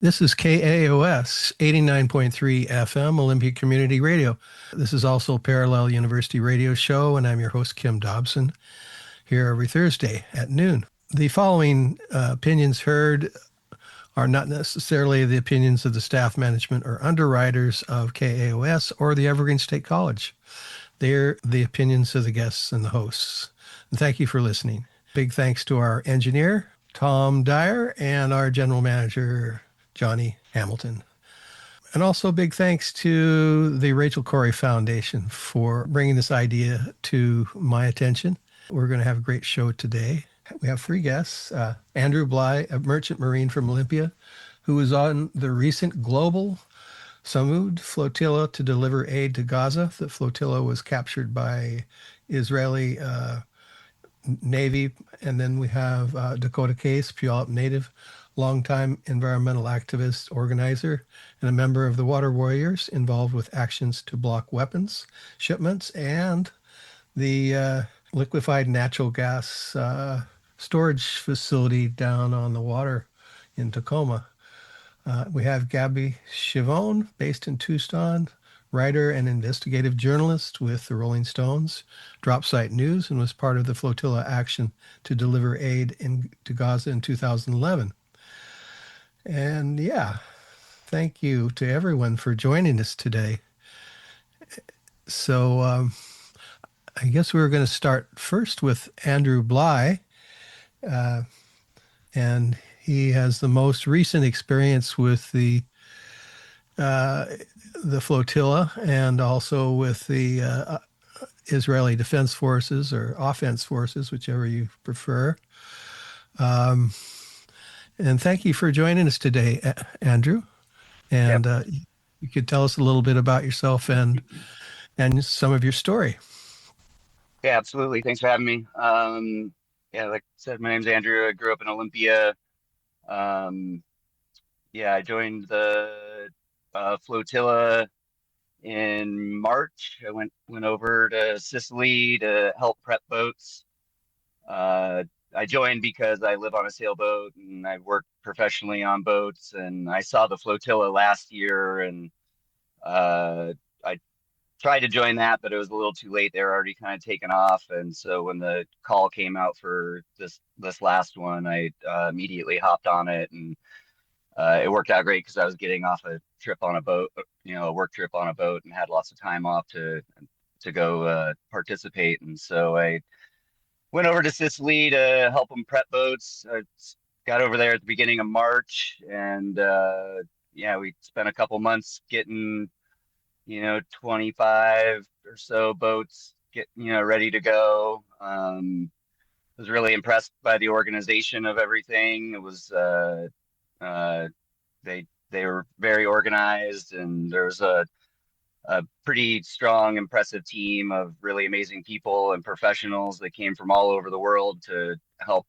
This is KAOS 89.3 FM, Olympia Community Radio. This is also Parallel University Radio Show, and I'm your host, Kim Dobson, here every Thursday at noon. The following opinions heard are not necessarily the opinions of the staff, management, or underwriters of KAOS or the Evergreen State College. They're the opinions of the guests and the hosts. And thank you for listening. Big thanks to our engineer, Tom Dyer, and our general manager, Johnny Hamilton. And also big thanks to the Rachel Corrie Foundation for bringing this idea to my attention. We're going to have a great show today. We have three guests. Andrew Bly, a merchant marine from Olympia, who was on the recent global Samud flotilla to deliver aid to Gaza. The flotilla was captured by Israeli Navy. And then we have Dakota Case, Puyallup native, longtime environmental activist, organizer, and a member of the Water Warriors involved with actions to block weapons shipments and the liquefied natural gas storage facility down on the water in Tacoma. We have Gabb Schivone, based in Tucson, writer and investigative journalist with the Rolling Stones, Drop Site News, and was part of the flotilla action to deliver aid to Gaza in 2011. And thank you to everyone for joining us today. So I guess we're going to start first with Andrew Bly. And he has the most recent experience with the flotilla and also with the Israeli Defense Forces or Offense Forces, whichever you prefer. And thank you for joining us today, Andrew. And you could tell us a little bit about yourself and some of your story. Yeah, absolutely. Thanks for having me. Like I said, my name's Andrew. I grew up in Olympia. I joined the flotilla in March. I went over to Sicily to help prep boats. I joined because I live on a sailboat and I work professionally on boats, and I saw the flotilla last year, and I tried to join that, but it was a little too late. They were already kind of taken off. And so when the call came out for this last one, I immediately hopped on it, and it worked out great because I was getting off a trip on a boat, a work trip on a boat, and had lots of time off to go participate. And so I went over to Sicily to help them prep boats. I got over there at the beginning of March, and we spent a couple months getting 25 or so boats ready to go. Was really impressed by the organization of everything. It was they were very organized, and there was a pretty strong, impressive team of really amazing people and professionals that came from all over the world to help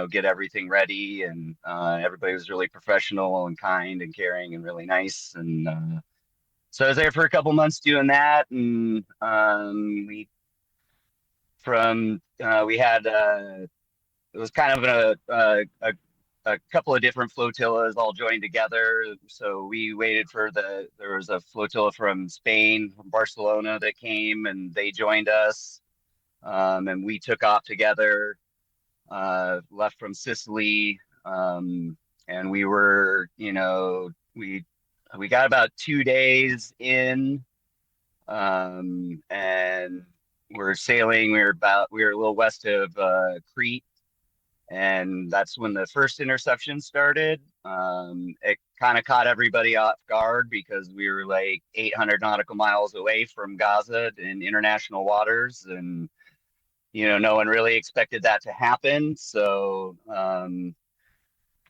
get everything ready. And everybody was really professional and kind and caring and really nice. And so I was there for a couple months doing that, and it was kind of a couple of different flotillas all joined together. So we waited for there was a flotilla from Spain, from Barcelona, that came, and they joined us, and we took off together, left from Sicily, and we were, we got about 2 days in, and we're sailing. We were a little west of Crete, and that's when the first interception started. It kind of caught everybody off guard because we were like 800 nautical miles away from Gaza in international waters, and no one really expected that to happen. So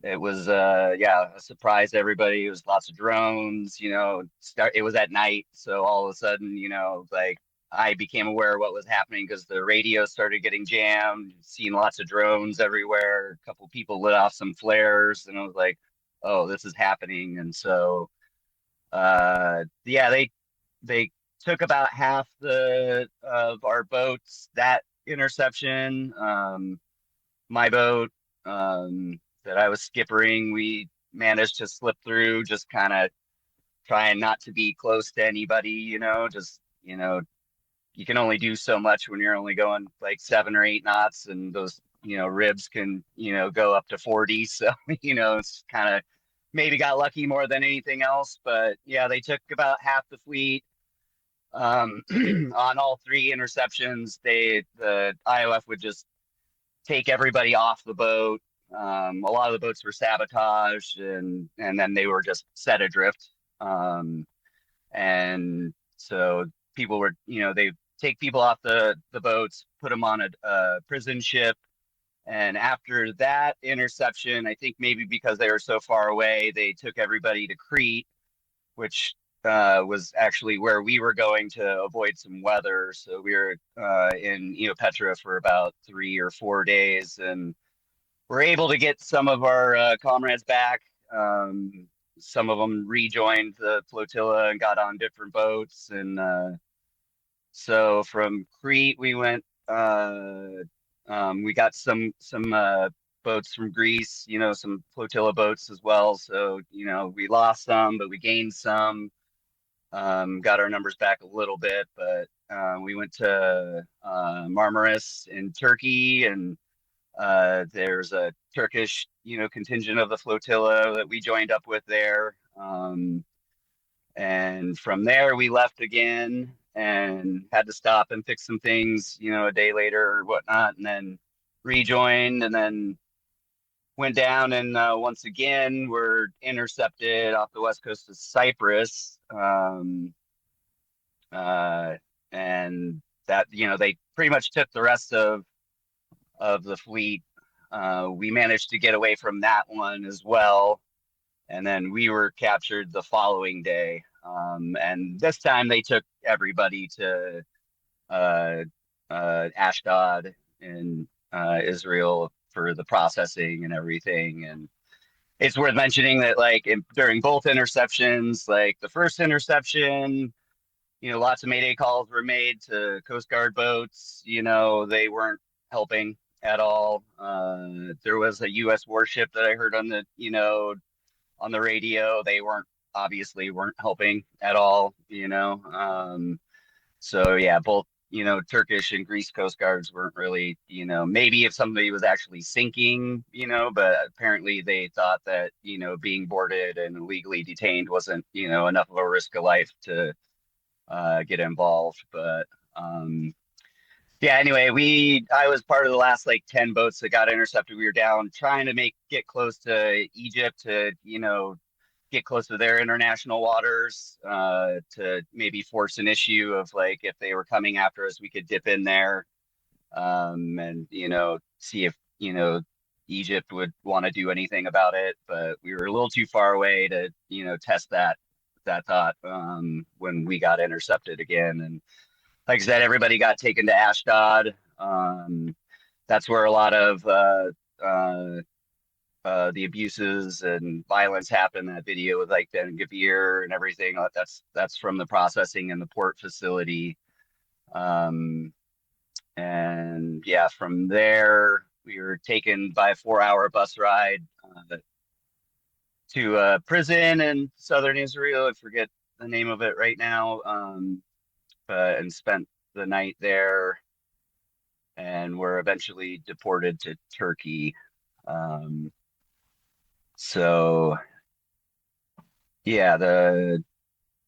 it was a surprise to everybody. It was lots of drones. It was at night, so all of a sudden, I became aware of what was happening because the radio started getting jammed, seeing lots of drones everywhere. A couple people lit off some flares, and I was like, oh, this is happening. And so they took about half of our boats that interception. My boat that I was skippering, we managed to slip through, just kind of trying not to be close to anybody, just, you can only do so much when you're only going like 7 or 8 knots, and those, ribs can, go up to 40. So, it's kind of maybe got lucky more than anything else. But yeah, they took about half the fleet. On all three interceptions, the IOF would just take everybody off the boat. A lot of the boats were sabotaged, and then they were just set adrift. And so people were, they take people off the boats, put them on a prison ship. And after that interception, I think maybe because they were so far away, they took everybody to Crete, which was actually where we were going to avoid some weather. So we were in Petra for about 3 or 4 days, and we're able to get some of our comrades back. Some of them rejoined the flotilla and got on different boats. And so from Crete, we went, we got some boats from Greece, some flotilla boats as well. So, we lost some, but we gained some. Got our numbers back a little bit, but we went to Marmaris in Turkey, and there's a Turkish, contingent of the flotilla that we joined up with there. And from there, we left again and had to stop and fix some things, a day later or whatnot, and then rejoined, and then went down, and once again were intercepted off the west coast of Cyprus. And that, they pretty much took the rest of the fleet. We managed to get away from that one as well, and then we were captured the following day. And this time they took everybody to Ashdod in Israel for the processing and everything. And it's worth mentioning that, like, during both interceptions, like the first interception, lots of Mayday calls were made to Coast Guard boats. They weren't helping at all. There was a U.S. warship that I heard on the radio. They obviously weren't helping at all. So yeah, both Turkish and Greece Coast Guards weren't really, maybe if somebody was actually sinking, but apparently they thought that, being boarded and illegally detained wasn't, enough of a risk of life to get involved. But yeah, anyway, I was part of the last like 10 boats that got intercepted. We were down trying to get close to Egypt to, get close to their international waters, to maybe force an issue of like, if they were coming after us, we could dip in there, and, see if, Egypt would want to do anything about it. But we were a little too far away to, test that thought, when we got intercepted again. And like I said, everybody got taken to Ashdod. That's where a lot of the abuses and violence happened. That video with like Ben Gavir and everything. That's from the processing and the port facility. And yeah, from there we were taken by a 4-hour bus ride to a prison in southern Israel. I forget the name of it right now. And spent the night there, and were eventually deported to Turkey. So yeah,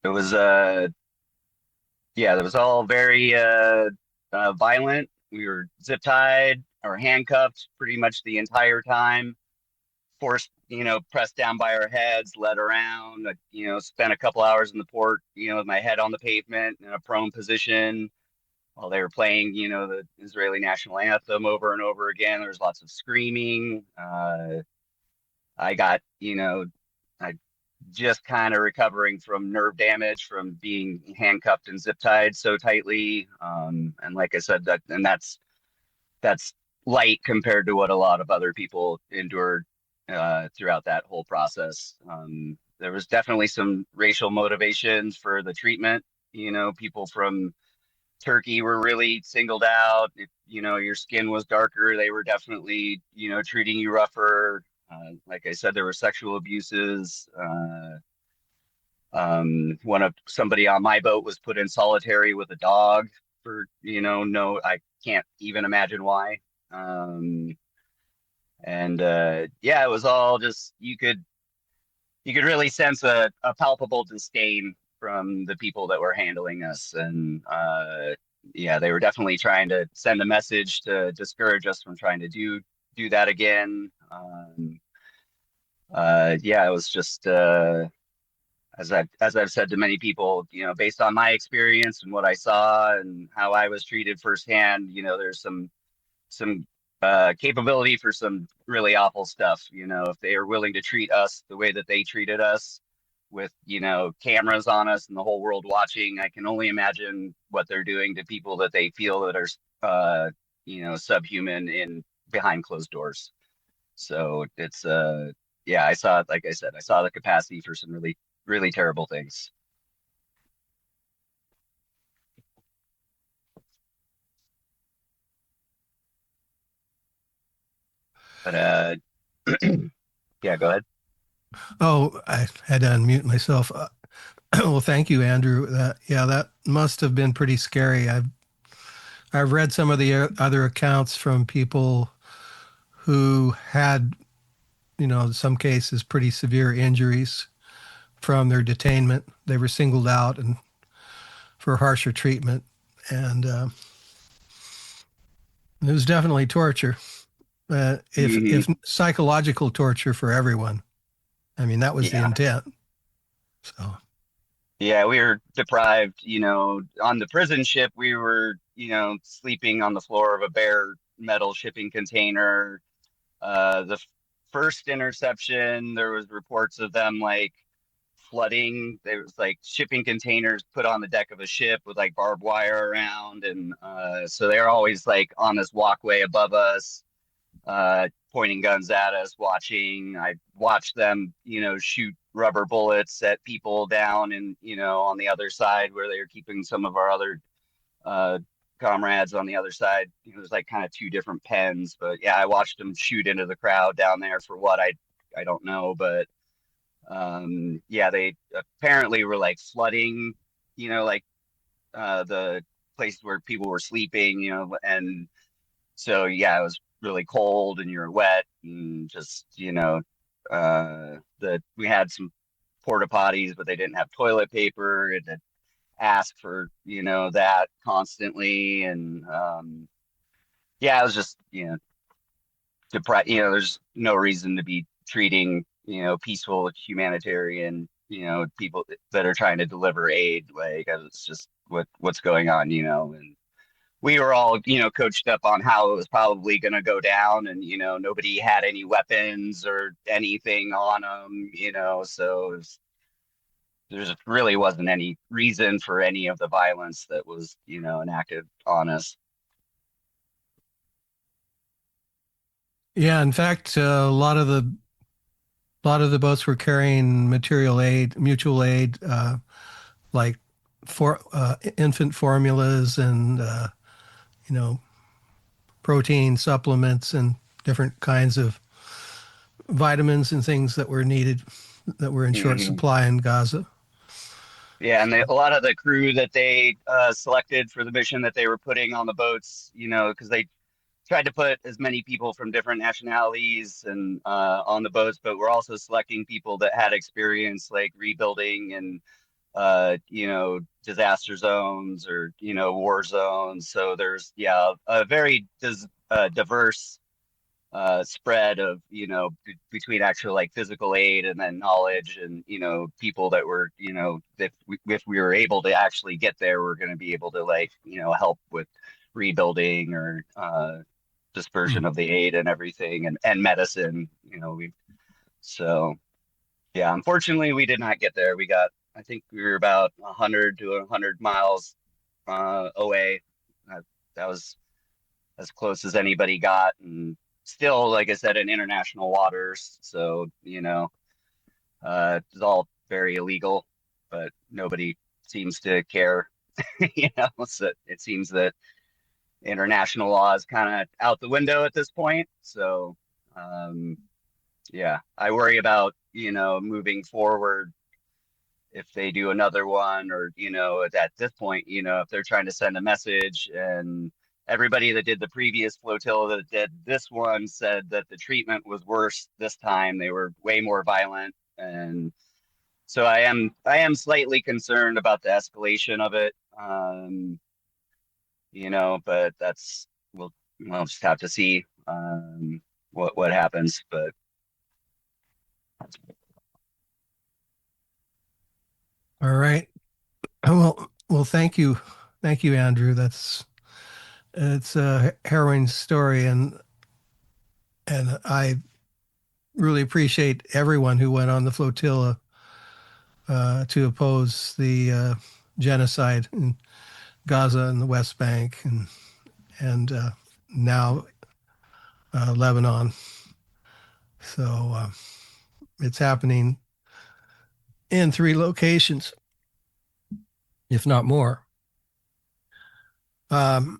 it was all very violent. We were zip tied or handcuffed pretty much the entire time, forced, pressed down by our heads, led around. Spent a couple hours in the port, with my head on the pavement in a prone position while they were playing, the Israeli national anthem over and over again. There was lots of screaming. I got, I just kind of recovering from nerve damage from being handcuffed and zip tied so tightly. And like I said, that's light compared to what a lot of other people endured throughout that whole process. There was definitely some racial motivations for the treatment. People from Turkey were really singled out. If, your skin was darker, they were definitely, treating you rougher. Like I said, there were sexual abuses. Somebody on my boat was put in solitary with a dog for, no, I can't even imagine why. Yeah, it was all just, you could really sense a palpable disdain from the people that were handling us. And yeah, they were definitely trying to send a message to discourage us from trying to do that again. Yeah, it was just as I've said to many people, based on my experience and what I saw and how I was treated firsthand, there's some capability for some really awful stuff. If they are willing to treat us the way that they treated us, with cameras on us and the whole world watching, I can only imagine what they're doing to people that they feel that are subhuman in behind closed doors. So it's yeah, I saw it. Like I said, I saw the capacity for some really, really terrible things. But yeah, go ahead. Oh, I had to unmute myself. Well, thank you, Andrew. Yeah, that must have been pretty scary. I've read some of the other accounts from people who had, in some cases, pretty severe injuries from their detainment. They were singled out and for harsher treatment, and it was definitely torture. If Hmm. psychological torture for everyone. I mean, that was the Yeah. intent. So, Yeah, we were deprived, on the prison ship, we were, sleeping on the floor of a bare metal shipping container. The first interception, there was reports of them like flooding. There was like shipping containers put on the deck of a ship with like barbed wire around, and so they're always like on this walkway above us, pointing guns at us, watching. I watched them, shoot rubber bullets at people down and, on the other side where they were keeping some of our other uh, comrades on the other side. It was like kind of two different pens, but yeah, I watched them shoot into the crowd down there for what I don't know, but yeah, they apparently were like flooding, like the places where people were sleeping, and so yeah, it was really cold and you're wet and just, that we had some porta potties, but they didn't have toilet paper, and to ask for, that constantly. And yeah, it was just, depressed. There's no reason to be treating, peaceful humanitarian, people that are trying to deliver aid. Like, it's just what's going on, and we were all, coached up on how it was probably going to go down, and nobody had any weapons or anything on them, so there really wasn't any reason for any of the violence that was, enacted on us. yeah, in fact, a lot of the boats were carrying material aid, mutual aid, like for infant formulas and you know protein supplements and different kinds of vitamins and things that were needed that were in short Hmm. supply in Gaza. Yeah, and a lot of the crew that they selected for the mission that they were putting on the boats, because they tried to put as many people from different nationalities and on the boats, but we're also selecting people that had experience like rebuilding and disaster zones or war zones. So there's, yeah, a very diverse spread of, between actual like physical aid and then knowledge and, people that were, that if we were able to actually get there, we're going to be able to like, help with rebuilding or Hmm. dispersion of the aid and everything, and medicine, so yeah, unfortunately we did not get there. I think we were about 100 to 100 miles away. That was as close as anybody got, and still, like I said, in international waters. So, it's all very illegal, but nobody seems to care. So it seems that international law is kind of out the window at this point. So, um, yeah, I worry about, moving forward if they do another one, or, at this point, if they're trying to send a message, and everybody that did the previous flotilla that did this one said that the treatment was worse this time. They were way more violent. And so I am slightly concerned about the escalation of it. But we'll just have to see what happens. But All right. Well, thank you, Andrew. It's a harrowing story, and I really appreciate everyone who went on the flotilla to oppose the genocide in Gaza and the West Bank, and now Lebanon. So it's happening in 3 locations, if not more. Um,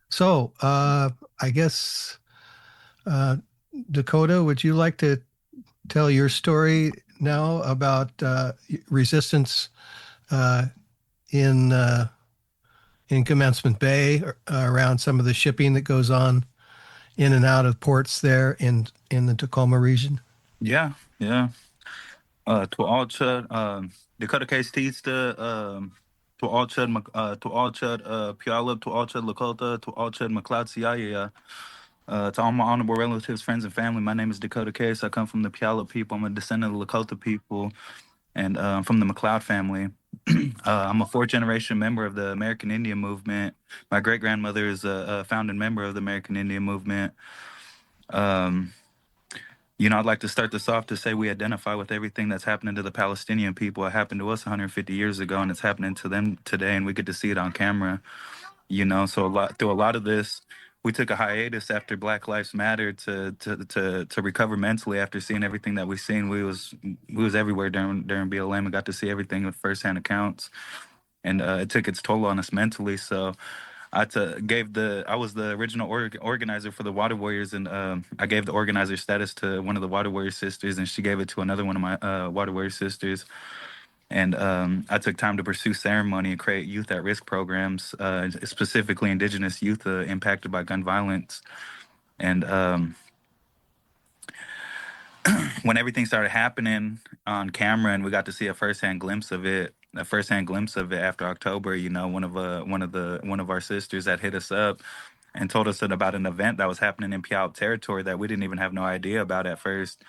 so I guess Dakota, would you like to tell your story now about resistance uh, in Commencement Bay, around some of the shipping that goes on in and out of ports there in the Tacoma region? Yeah, yeah. To all chud, Dakota Case Tista, to all chud, Puyallup, to all chud Lakota, to all chud McLeod Siaya. To all my honorable relatives, friends, and family, my name is Dakota Case. I come from the Puyallup people. I'm a descendant of the Lakota people, and I'm from the McLeod family. I'm a 4th-generation member of the American Indian movement. My great grandmother is a founding member of the American Indian movement. Um, I'd like to start this off to say we identify with everything that's happening to the Palestinian people. It happened to us 150 years ago, and it's happening to them today, and we get to see it on camera. So through a lot of this, we took a hiatus after Black Lives Matter to recover mentally after seeing everything that we've seen. We was everywhere during BLM and got to see everything with firsthand accounts, and it took its toll on us mentally. So I was the original organizer for the Water Warriors, and I gave the organizer status to one of the Water Warrior sisters, and she gave it to another one of my Water Warrior sisters. And I took time to pursue ceremony and create youth at risk programs, specifically Indigenous youth impacted by gun violence. And when everything started happening on camera, and we got to see a firsthand glimpse of it, after October, one of our sisters that hit us up and told us about an event that was happening in Puyallup territory that we didn't even have no idea about at first.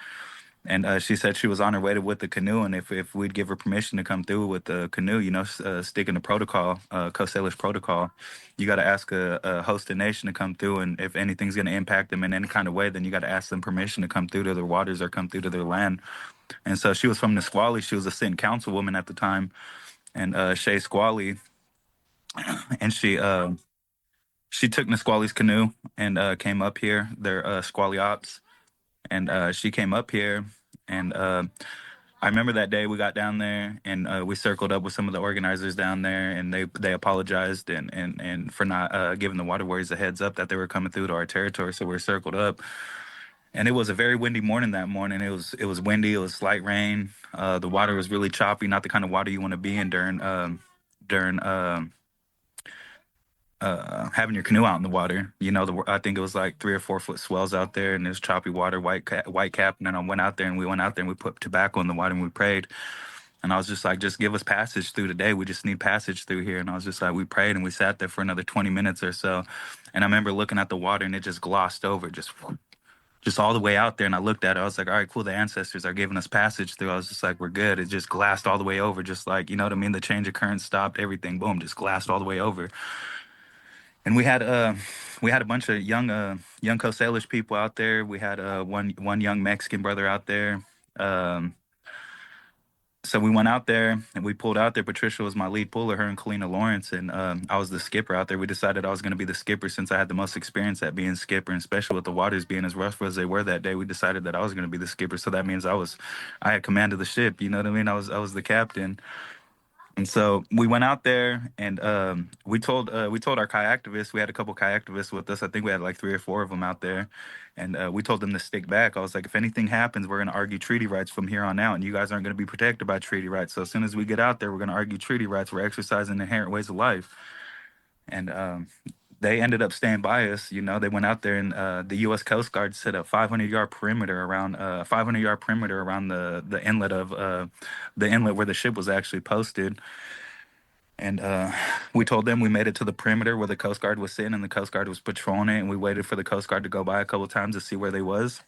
And she said she was on her way with the canoe, and if we'd give her permission to come through with the canoe, sticking to protocol, Coast Salish protocol, you got to ask a hosted nation to come through, and if anything's going to impact them in any kind of way, then you got to ask them permission to come through to their waters or come through to their land. And so she was from Nisqually. She was a sitting councilwoman at the time, and Shay Squally, and she took Nisqually's canoe and came up here. They're Squally Ops, and she came up here, and I remember that day we got down there, and we circled up with some of the organizers down there, and they apologized and for not giving the Water Warriors a heads up that they were coming through to our territory. So we're circled up, and it was a very windy morning that morning. It was windy. It was slight rain. The water was really choppy, not the kind of water you want to be in during having your canoe out in the water. I think it was like 3 or 4 foot swells out there, and there's choppy water, white cap. And then we went out there and we put tobacco in the water and we prayed. And I was just like, just give us passage through today. We just need passage through here. And I was just like, we prayed and we sat there for another 20 minutes or so. And I remember looking at the water and it just glossed over, just all the way out there. And I looked at it. I was like, all right, cool. The ancestors are giving us passage through. I was just like, we're good. It just glassed all the way over. Just like, you know what I mean? The change of current stopped everything. Boom, just glassed all the way over. And we had a bunch of young Coast Salish people out there. We had one young Mexican brother out there. So we went out there and we pulled out there. Patricia was my lead puller, her and Kalina Lawrence, and I was the skipper out there. We decided I was going to be the skipper since I had the most experience at being skipper, and especially with the waters being as rough as they were that day. We decided that I was going to be the skipper, so that means I had command of the ship. You know what I mean? I was the captain. And so we went out there, and we told our kayak activists. We had a couple kayak activists with us. I think we had like 3 or 4 of them out there, and we told them to stick back. I was like, if anything happens, we're going to argue treaty rights from here on out, and you guys aren't going to be protected by treaty rights. So as soon as we get out there, we're going to argue treaty rights. We're exercising inherent ways of life, and they ended up staying by us. You know, they went out there, and the U.S. Coast Guard set a 500-yard perimeter around the inlet of the inlet where the ship was actually posted. And we told them we made it to the perimeter where the Coast Guard was sitting, and the Coast Guard was patrolling it. And we waited for the Coast Guard to go by a couple of times to see where they was.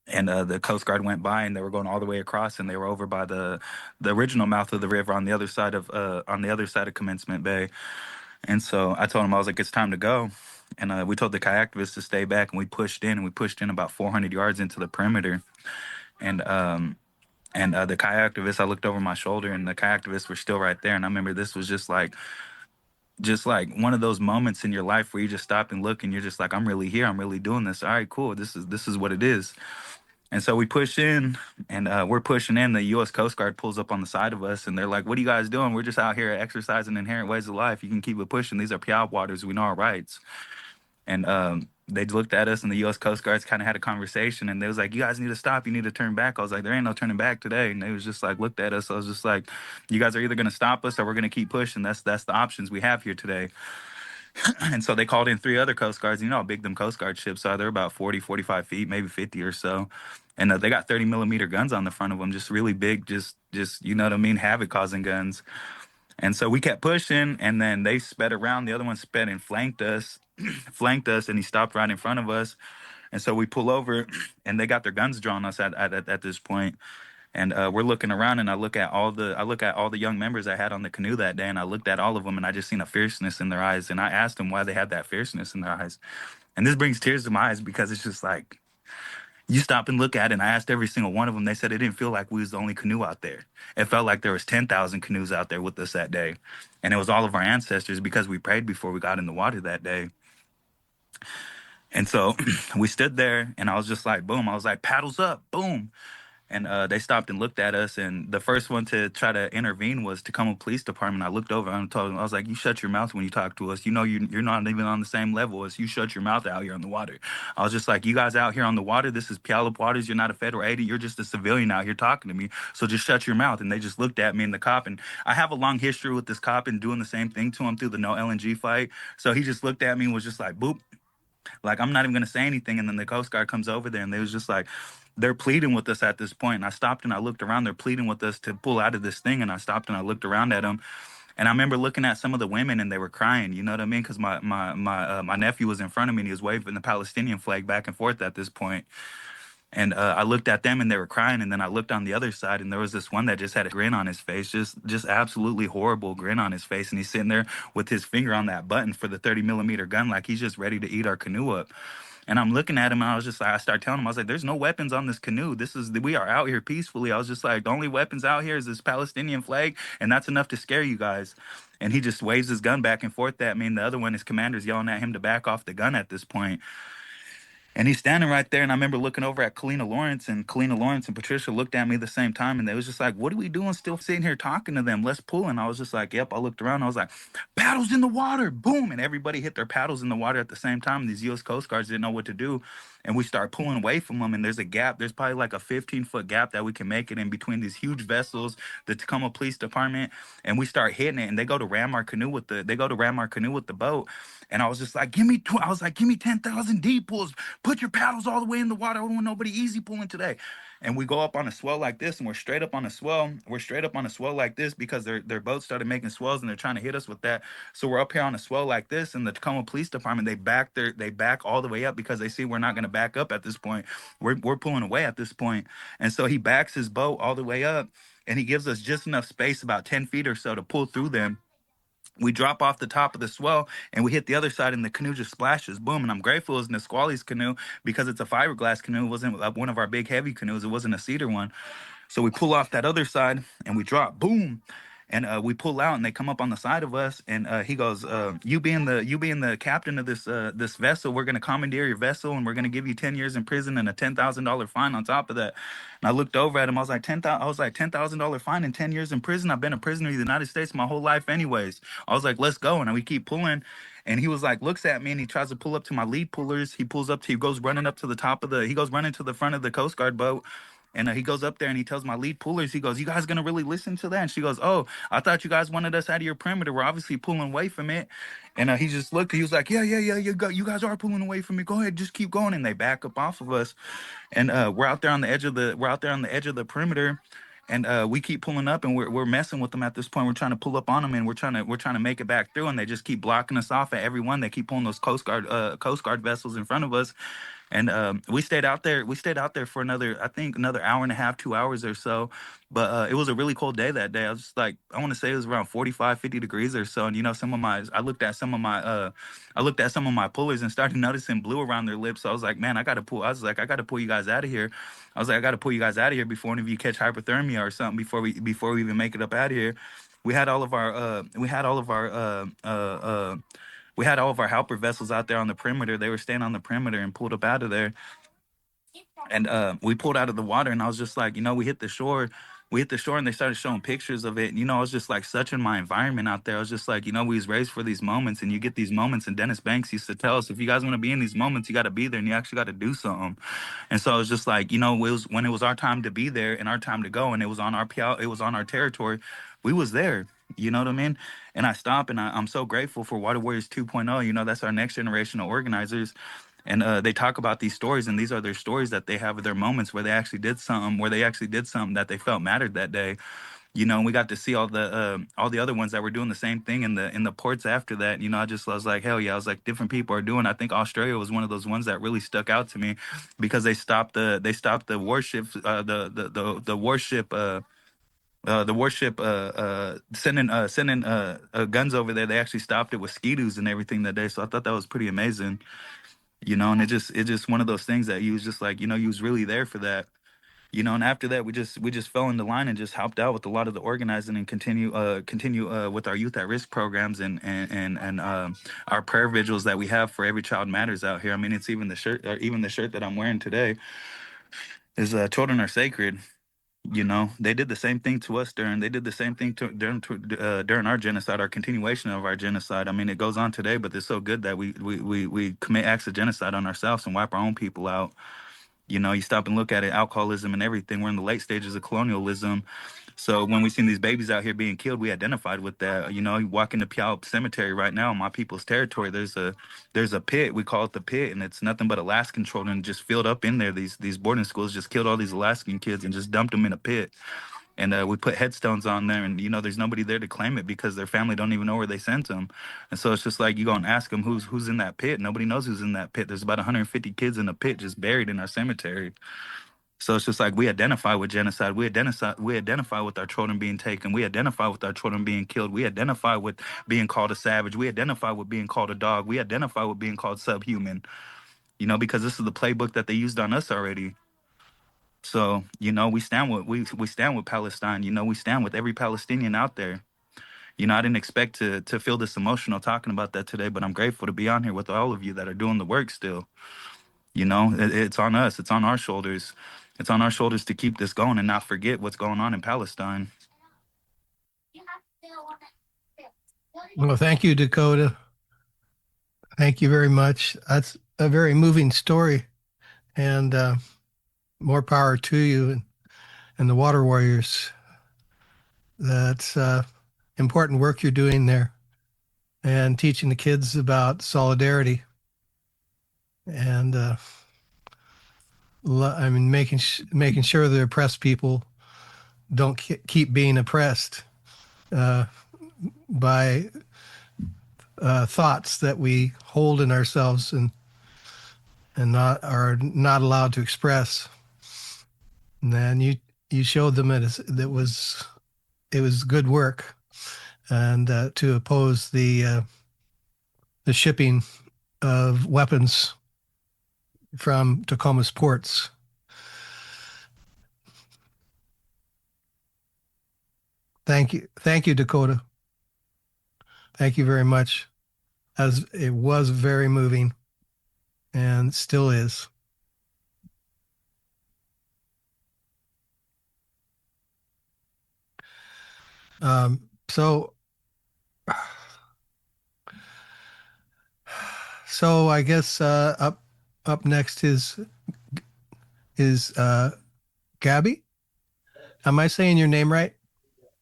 And the Coast Guard went by, and they were going all the way across, and they were over by the original mouth of the river on the other side of Commencement Bay. And so I told them, I was like, it's time to go. And we told the kayak activists to stay back, and we pushed in about 400 yards into the perimeter. And the kayak activists, I looked over my shoulder, and the kayak activists were still right there. And I remember this was just like one of those moments in your life where you just stop and look, and you're just like, I'm really here. I'm really doing this. All right, cool. This is what it is. And so we push in, and we're pushing in. The U.S. Coast Guard pulls up on the side of us, and they're like, what are you guys doing? We're just out here exercising inherent ways of life. You can keep it pushing. These are Puyallup waters. We know our rights. And they looked at us, and the U.S. Coast Guards kind of had a conversation, and they was like, you guys need to stop. You need to turn back. I was like, there ain't no turning back today. And they was just like, looked at us. I was just like, you guys are either going to stop us or we're going to keep pushing. That's the options we have here today. And so they called in 3 other Coast Guards. You know how big them Coast Guard ships are. They're about 40, 45 feet, maybe 50 or so. And they got 30 millimeter guns on the front of them, just really big, just you know what I mean, havoc causing guns. And so we kept pushing, and then they sped around. The other one sped and flanked us, and he stopped right in front of us. And so we pull over, and they got their guns drawn on us at this point. And we're looking around, and I look at all the young members I had on the canoe that day, and I looked at all of them, and I just seen a fierceness in their eyes. And I asked them why they had that fierceness in their eyes. And this brings tears to my eyes, because it's just like, you stop and look at it, and I asked every single one of them. They said it didn't feel like we was the only canoe out there. It felt like there was 10,000 canoes out there with us that day. And it was all of our ancestors, because we prayed before we got in the water that day. And so we stood there, and I was just like, boom. I was like, paddles up, boom. And they stopped and looked at us, and the first one to try to intervene was Tacoma Police Department. I looked over and told them, I was like, you shut your mouth when you talk to us. You know, you're not even on the same level as you. Shut your mouth out here on the water. I was just like, you guys out here on the water, this is Puyallup waters. You're not a federal agent. You're just a civilian out here talking to me. So just shut your mouth. And they just looked at me and the cop. And I have a long history with this cop and doing the same thing to him through the no LNG fight. So he just looked at me and was just like, boop. Like, I'm not even going to say anything. And then the Coast Guard comes over there, and they was just like, they're pleading with us at this point. And I stopped and I looked around. They're pleading with us to pull out of this thing. And I stopped and I looked around at them. And I remember looking at some of the women, and they were crying. You know what I mean? Because my nephew was in front of me, and he was waving the Palestinian flag back and forth at this point. And I looked at them, and they were crying. And then I looked on the other side, and there was this one that just had a grin on his face, just absolutely horrible grin on his face. And he's sitting there with his finger on that button for the 30 millimeter gun, like he's just ready to eat our canoe up. And I'm looking at him, and I was just like, I started telling him, I was like, there's no weapons on this canoe. We are out here peacefully. I was just like, the only weapons out here is this Palestinian flag, and that's enough to scare you guys. And he just waves his gun back and forth at me, and the other one, his commander's yelling at him to back off the gun at this point. And he's standing right there, and I remember looking over at Kalina Lawrence, and Patricia looked at me at the same time, and they was just like, what are we doing still sitting here talking to them? Let's pull. And I was just like, yep. I looked around, I was like, paddles in the water, boom. And everybody hit their paddles in the water at the same time. And these U.S. Coast Guards didn't know what to do. And we start pulling away from them, and there's a gap. There's probably like a 15-foot gap that we can make it in between these huge vessels, the Tacoma Police Department, and we start hitting it, and they go to ram our canoe with the boat. And I was just like, give me 10,000 deep pulls. Put your paddles all the way in the water. I don't want nobody easy pulling today. And we go up on a swell like this, and we're straight up on a swell. We're straight up on a swell like this because their boat started making swells, and they're trying to hit us with that. So we're up here on a swell like this, and the Tacoma Police Department, they back all the way up because they see we're not going to back up at this point. We're pulling away at this point. And so he backs his boat all the way up, and he gives us just enough space, about 10 feet or so, to pull through them. We drop off the top of the swell, and we hit the other side, and the canoe just splashes, boom. And I'm grateful it was Nisqually's canoe because it's a fiberglass canoe. It wasn't one of our big heavy canoes. It wasn't a cedar one. So we pull off that other side, and we drop, boom. And we pull out, and they come up on the side of us, and he goes, "You being the captain of this vessel, we're gonna commandeer your vessel, and we're gonna give you 10 years in prison and a $10,000 fine on top of that." And I looked over at him. I was like, $10,000 fine and 10 years in prison. I've been a prisoner of the United States my whole life, anyways. I was like, let's go, and we keep pulling. And he was like, looks at me, and he tries to pull up to my lead pullers. He goes running up to the top of he goes running to the front of the Coast Guard boat. And he goes up there and he tells my lead pullers, he goes, "You guys gonna really listen to that?" And she goes, "Oh, I thought you guys wanted us out of your perimeter. We're obviously pulling away from it." And he just looked, he was like, "Yeah, you guys are pulling away from it. Go ahead, just keep going." And they back up off of us. And we're out there on the edge of the perimeter. And we keep pulling up, and we're messing with them at this point. We're trying to pull up on them, and we're trying to make it back through, and they just keep blocking us off at every one. They keep pulling those Coast Guard vessels in front of us. And we stayed out there. We stayed out there for another hour and a half, 2 hours or so. But it was a really cold day that day. I was just like, I want to say it was around 45, 50 degrees or so. And I looked at some of my pullers and started noticing blue around their lips. So I was like, man, I got to pull you guys out of here. I was like, I got to pull you guys out of here before any of you catch hypothermia or something, before we even make it up out of here. We had all of our helper vessels out there on the perimeter. They were staying on the perimeter and pulled up out of there. And we pulled out of the water, and I was just like, we hit the shore. And they started showing pictures of it. And, I was just like such in my environment out there. I was just like, we was raised for these moments, and you get these moments. And Dennis Banks used to tell us, if you guys want to be in these moments, you got to be there, and you actually got to do something. And so I was just like, it was when it was our time to be there and our time to go, and it was on our territory, we was there. You know what I mean? And I stop, and I'm so grateful for Water Warriors 2.0. That's our next generation of organizers. And they talk about these stories, and these are their stories that they have, their moments where they actually did something, that they felt mattered that day. And we got to see all the other ones that were doing the same thing in the ports after that. I was like, hell yeah. I was like, different people are doing. I think Australia was one of those ones that really stuck out to me, because they stopped the warships, the warship sending guns over there. They actually stopped it with Ski-Doos and everything that day. So I thought that was pretty amazing. And it just one of those things that you was just like, you was really there for that. And after that, we just fell into line and just helped out with a lot of the organizing, and continue with our youth at risk programs, and our prayer vigils that we have for Every Child Matters out here. I mean, it's even the shirt that I'm wearing today is Children Are Sacred. They did the same thing to us during our genocide, our continuation of our genocide. I mean, it goes on today, but it's so good that we commit acts of genocide on ourselves and wipe our own people out. You stop and look at it, alcoholism and everything. We're in the late stages of colonialism. So when we seen these babies out here being killed, we identified with that. You walk into Puyallup Cemetery right now on my people's territory. There's a pit. We call it the pit, and it's nothing but Alaskan children just filled up in there. These boarding schools just killed all these Alaskan kids and just dumped them in a pit. And we put headstones on there, and there's nobody there to claim it because their family don't even know where they sent them. And so it's just like, you go and ask them who's in that pit. Nobody knows who's in that pit. There's about 150 kids in a pit just buried in our cemetery. So it's just like, we identify with genocide. We identify with our children being taken. We identify with our children being killed. We identify with being called a savage. We identify with being called a dog. We identify with being called subhuman. Because this is the playbook that they used on us already. So, we stand with Palestine. We stand with every Palestinian out there. I didn't expect to feel this emotional talking about that today, but I'm grateful to be on here with all of you that are doing the work still. It's on us. It's on our shoulders. It's on our shoulders to keep this going and not forget what's going on in Palestine. Well, thank you, Dakota. Thank you very much. That's a very moving story, and more power to you and the Water Warriors. That's important work you're doing there, and teaching the kids about solidarity, and making sure the oppressed people don't keep being oppressed by thoughts that we hold in ourselves and are not allowed to express. And then you showed them it was good work, and to oppose the shipping of weapons from Tacoma's ports. Thank you, Dakota. Thank you very much. As it was very moving and still is. So I guess up next is Gabby. Am I saying your name right?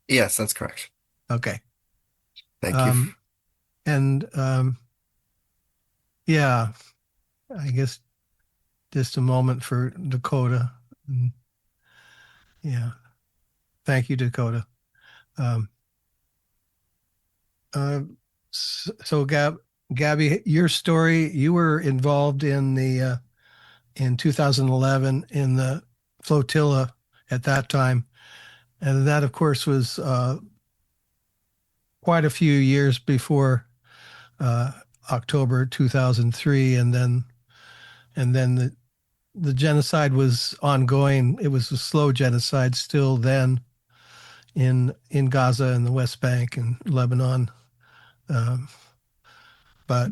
Yes, that's correct. Okay. Thank you. And yeah, I guess just a moment for Dakota. Yeah. Thank you, Dakota. Um, so Gabby, your story, you were involved in the in 2011 in the flotilla at that time. And that, of course, was quite a few years before October 2003. And then the genocide was ongoing. It was a slow genocide still then in Gaza and the West Bank and Lebanon. But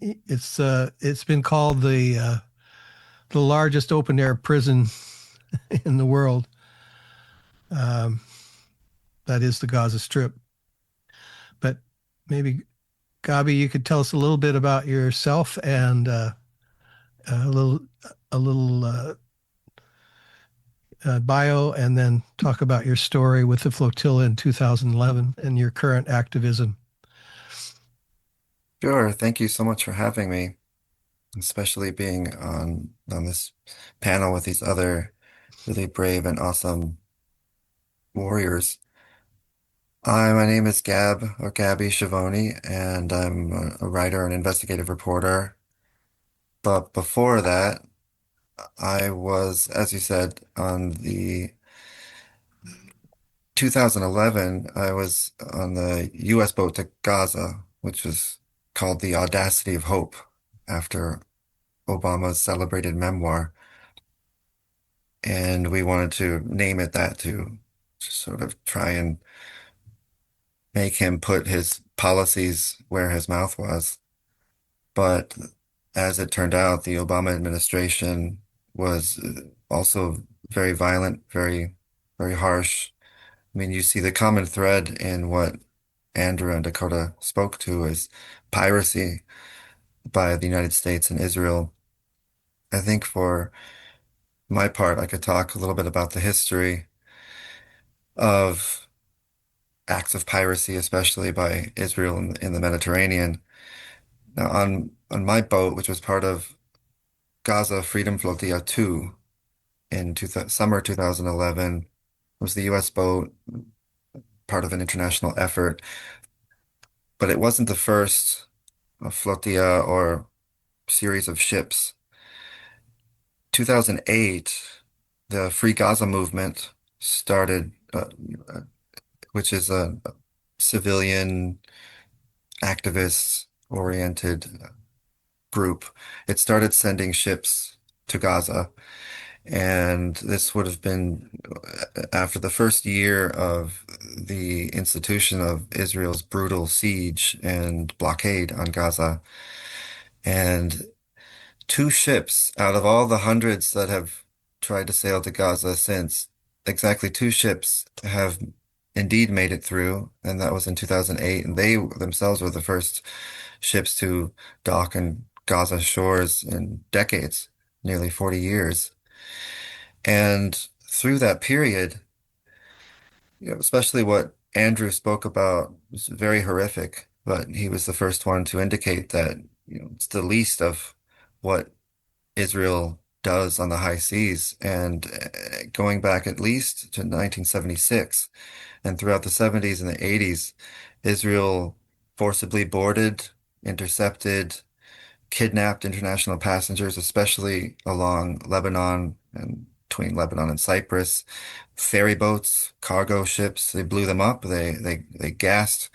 it's been called the largest open air prison in the world. That is the Gaza Strip. But maybe, Gabi, you could tell us a little bit about yourself and a little bio, and then talk about your story with the flotilla in 2011 and your current activism. Sure. Thank you so much for having me, especially being on this panel with these other really brave and awesome warriors. My name is Gabby Schivone, and I'm a writer and investigative reporter. But before that, I was, as you said, on the 2011, I was on the U.S. boat to Gaza, which was called The Audacity of Hope, after Obama's celebrated memoir. And we wanted to name it that to sort of try and make him put his policies where his mouth was. But as it turned out, the Obama administration was also very violent, very, very harsh. I mean, you see the common thread in what Andrew and Dakota spoke to is piracy by the United States and Israel. I think for my part, I could talk a little bit about the history of acts of piracy, especially by Israel in the Mediterranean. Now, on my boat, which was part of Gaza Freedom Flotilla 2 in summer 2011, was the U.S. boat, part of an international effort. But it wasn't the first flotilla or series of ships. 2008, the Free Gaza movement started, which is a civilian activist-oriented group. It started sending ships to Gaza, and this would have been after the first year of the institution of Israel's brutal siege and blockade on Gaza. And two ships out of all the hundreds that have tried to sail to Gaza since, exactly two ships have indeed made it through, and that was in 2008. And they themselves were the first ships to dock in Gaza shores in decades, nearly 40 years. And through that period, especially what Andrew spoke about was very horrific, but he was the first one to indicate that, it's the least of what Israel does on the high seas. And going back at least to 1976 and throughout the 70s and the 80s, Israel forcibly boarded, intercepted, kidnapped international passengers, especially along Lebanon and between Lebanon and Cyprus. Ferry boats, cargo ships, they blew them up. They gassed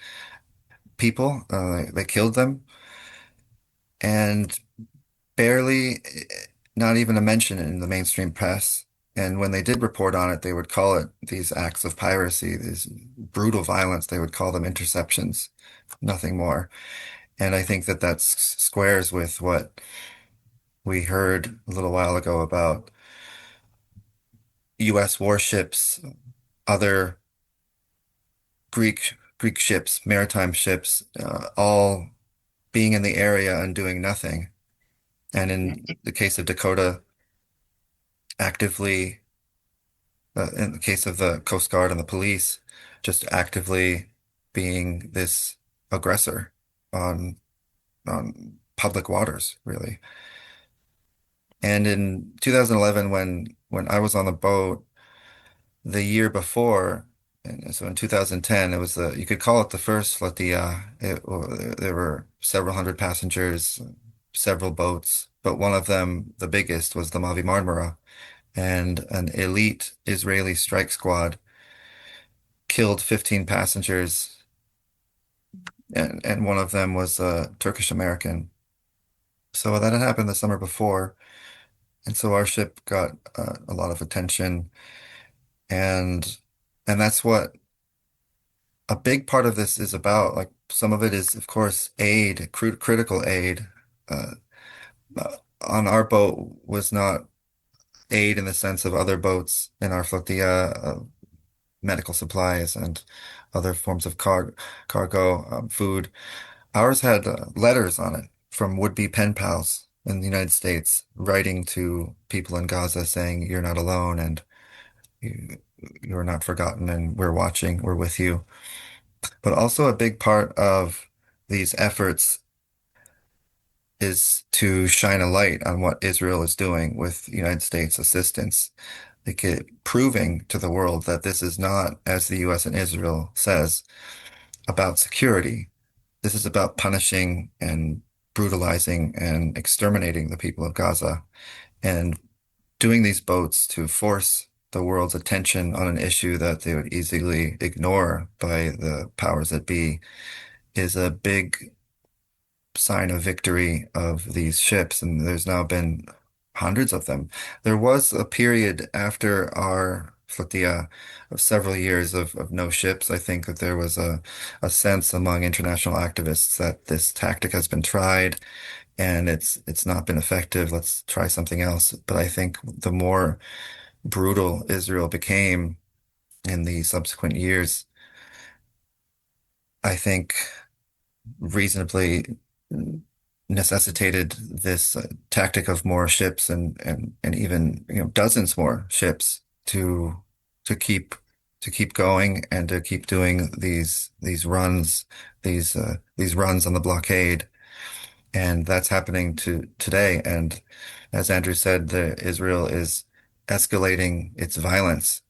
people. They killed them. And barely, not even a mention in the mainstream press And when they did report on it, they would call it these acts of piracy, these brutal violence. They would call them interceptions, nothing more. And I think that that squares with what we heard a little while ago about U.S. warships, other Greek ships, maritime ships, all being in the area and doing nothing. And in the case of Dakota, actively, in the case of the Coast Guard and the police, just actively being this aggressor on public waters, really. And in 2011, when I was on the boat, the year before, and so in 2010, it was you could call it the first flotilla. There were several hundred passengers, several boats, but one of them, the biggest, was the Mavi Marmara, and an elite Israeli strike squad killed 15 passengers, and one of them was a Turkish American. So that had happened the summer before, and so our ship got a lot of attention, and that's what a big part of this is about. Like some of it is, of course, aid, critical aid. Uh, on our boat was not aid in the sense of other boats in our flotilla, medical supplies and other forms of cargo, food. Ours had letters on it from would-be pen pals in the United States, writing to people in Gaza saying, "You're not alone, and you, you're not forgotten, and we're watching, we're with you." But also a big part of these efforts is to shine a light on what Israel is doing with United States assistance, proving to the world that this is not, as the US and Israel says, about security. This is about punishing and brutalizing and exterminating the people of Gaza, and doing these boats to force the world's attention on an issue that they would easily ignore by the powers that be is a big sign of victory of these ships. And there's now been hundreds of them. There was a period after our flotilla of several years of no ships. I think that there was a sense among international activists that this tactic has been tried and it's not been effective. Let's try something else. But I think the more brutal Israel became in the subsequent years, I think reasonably necessitated this tactic of more ships and even dozens more ships to keep to keep going and to keep doing these runs these runs on the blockade. And that's happening today. And as Andrew said, Israel is escalating its violence,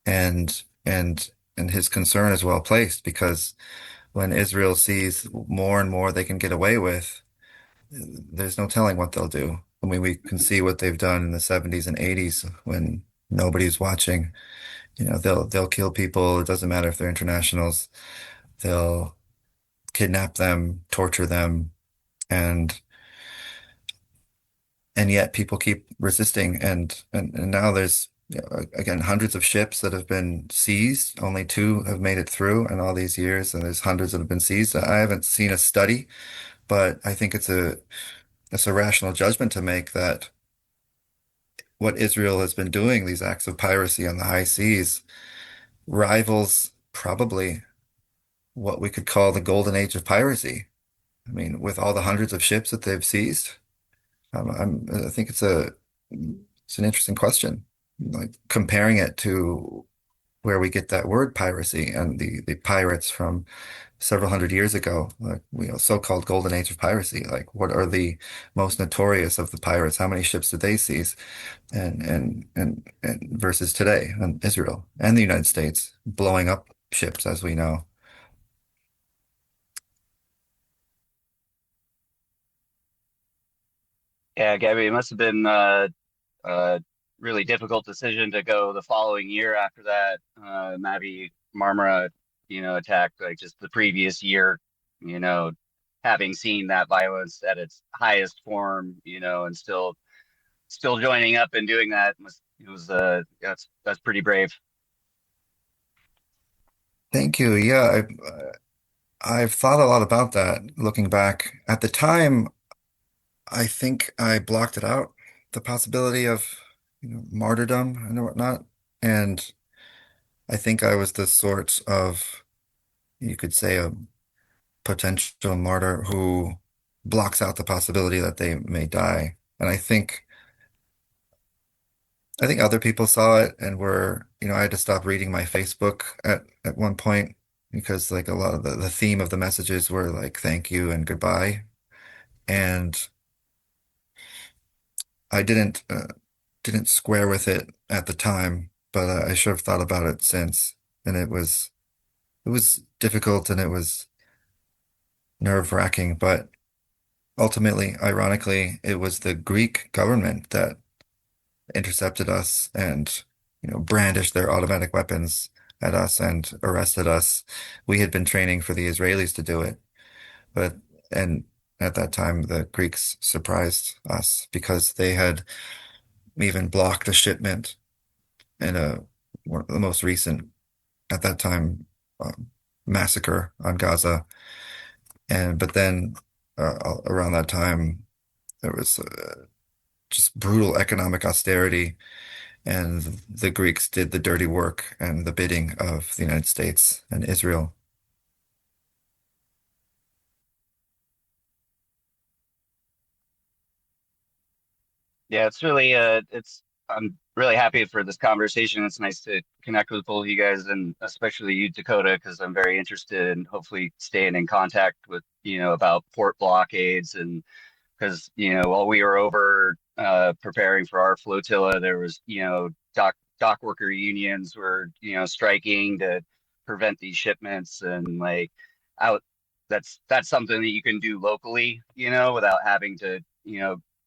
and and his concern is well placed because when Israel sees more and more they can get away with, there's no telling what they'll do. I mean, we can see what they've done in the 70s and 80s when nobody's watching. They'll kill people. It doesn't matter if they're internationals. They'll kidnap them, torture them, and yet people keep resisting. And now there's again hundreds of ships that have been seized. Only two have made it through in all these years, and there's hundreds that have been seized. I haven't seen a study, but I think it's a rational judgment to make that what Israel has been doing, these acts of piracy on the high seas, rivals probably what we could call the golden age of piracy. I mean, with all the hundreds of ships that they've seized, I think it's an interesting question, like comparing it to where we get that word piracy and the pirates from several hundred years ago, like so-called golden age of piracy. Like, what are the most notorious of the pirates? How many ships did they seize? And versus today, and Israel and the United States blowing up ships, as we know. Yeah, Gabby, it must have been a really difficult decision to go the following year after that Mavi Marmara, attack, like just the previous year, you know, having seen that violence at its highest form, and still joining up and doing that it was that's pretty brave. Thank you. Yeah, I've thought a lot about that looking back. At the time, I think I blocked it out, the possibility of, martyrdom and whatnot. And I think I was the sort of, you could say, a potential martyr who blocks out the possibility that they may die. And I think other people saw it and were, I had to stop reading my Facebook at one point because like a lot of the theme of the messages were like thank you and goodbye. And I didn't square with it at the time, but I should have thought about it since. And it was difficult and it was nerve-wracking, but ultimately, ironically, it was the Greek government that intercepted us and, brandished their automatic weapons at us and arrested us. We had been training for the Israelis to do it, but and at that time the Greeks surprised us because they had even blocked a shipment in one of the most recent at that time massacre on Gaza. And but then around that time there was just brutal economic austerity, and the Greeks did the dirty work and the bidding of the United States and Israel. Yeah, it's really I'm really happy for this conversation. It's nice to connect with both of you guys and especially you, Dakota, because I'm very interested in hopefully staying in contact with, about port blockades. And because, while we were over preparing for our flotilla, there was, dock worker unions were, striking to prevent these shipments and like out that's something that you can do locally, without having to,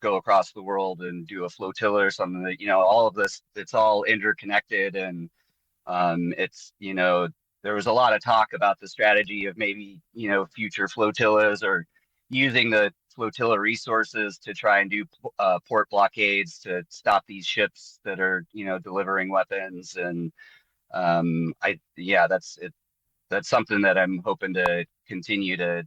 go across the world and do a flotilla or something that, all of this, it's all interconnected. And it's, there was a lot of talk about the strategy of maybe, future flotillas or using the flotilla resources to try and do port blockades to stop these ships that are, delivering weapons. And that's it. That's something that I'm hoping to continue to,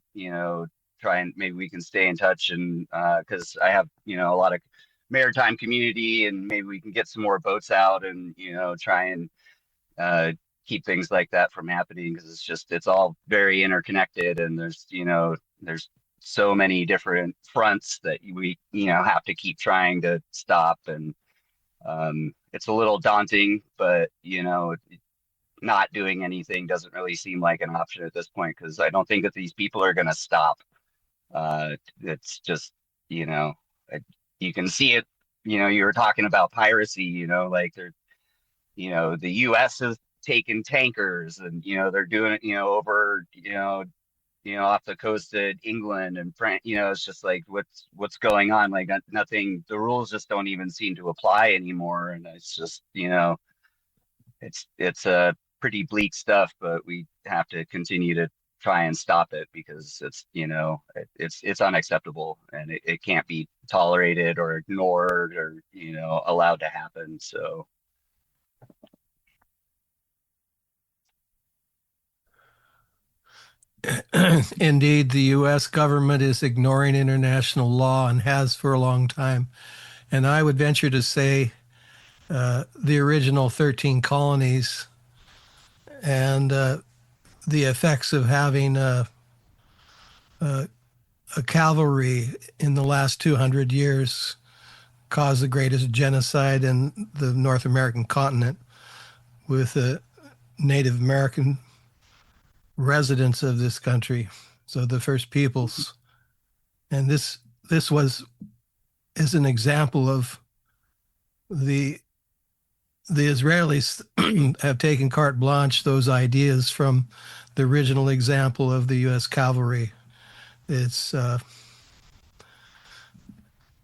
try and maybe we can stay in touch. And because I have, a lot of maritime community and maybe we can get some more boats out and, try and uh, keep things like that from happening because it's all very interconnected and there's so many different fronts that we have to keep trying to stop. And it's a little daunting, but not doing anything doesn't really seem like an option at this point because I don't think that these people are going to stop. It's just you know you can see it. You were talking about piracy, like they're the US has taken tankers and they're doing it over off the coast of England and France. It's just like what's going on, like nothing, the rules just don't even seem to apply anymore. And it's just it's a pretty bleak stuff, but we have to continue to try and stop it because it's it's unacceptable and it can't be tolerated or ignored or allowed to happen. So Indeed, the U.S. government is ignoring international law and has for a long time. And I would venture to say the original 13 colonies and the effects of having a cavalry in the last 200 years caused the greatest genocide in the North American continent with the Native American residents of this country, so the first peoples. And this is an example of the Israelis have taken carte blanche those ideas from the original example of the U.S. cavalry. It's, I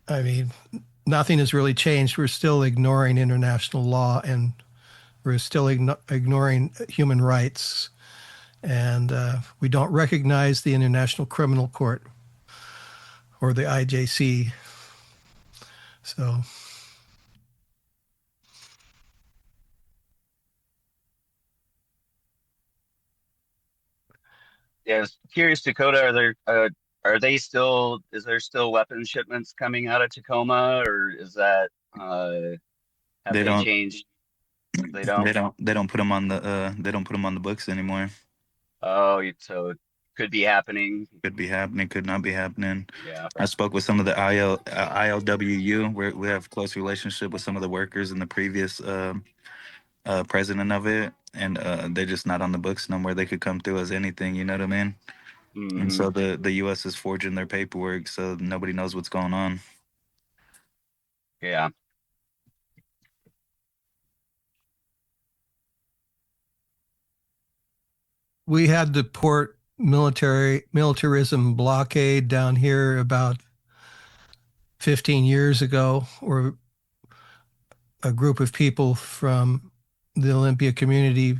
mean, nothing has really changed. We're still ignoring international law and we're still ignoring human rights. And we don't recognize the International Criminal Court or the IJC. So I was curious, Dakota, is there still weapons shipments coming out of Tacoma, or is that, have They they don't changed? They don't? they don't put them on they don't put them on the books anymore. Oh, so it could be happening. Could be happening, could not be happening. Yeah. I spoke with some of the ILWU, where we have close relationship with some of the workers and the previous president of it, and they're just not on the books no more. They could come through as anything, you know what I mean? And Hmm. so the U.S. is forging their paperwork, so nobody knows what's going on. Yeah. We had the port militarism blockade down here about 15 years ago, or a group of people from the Olympia community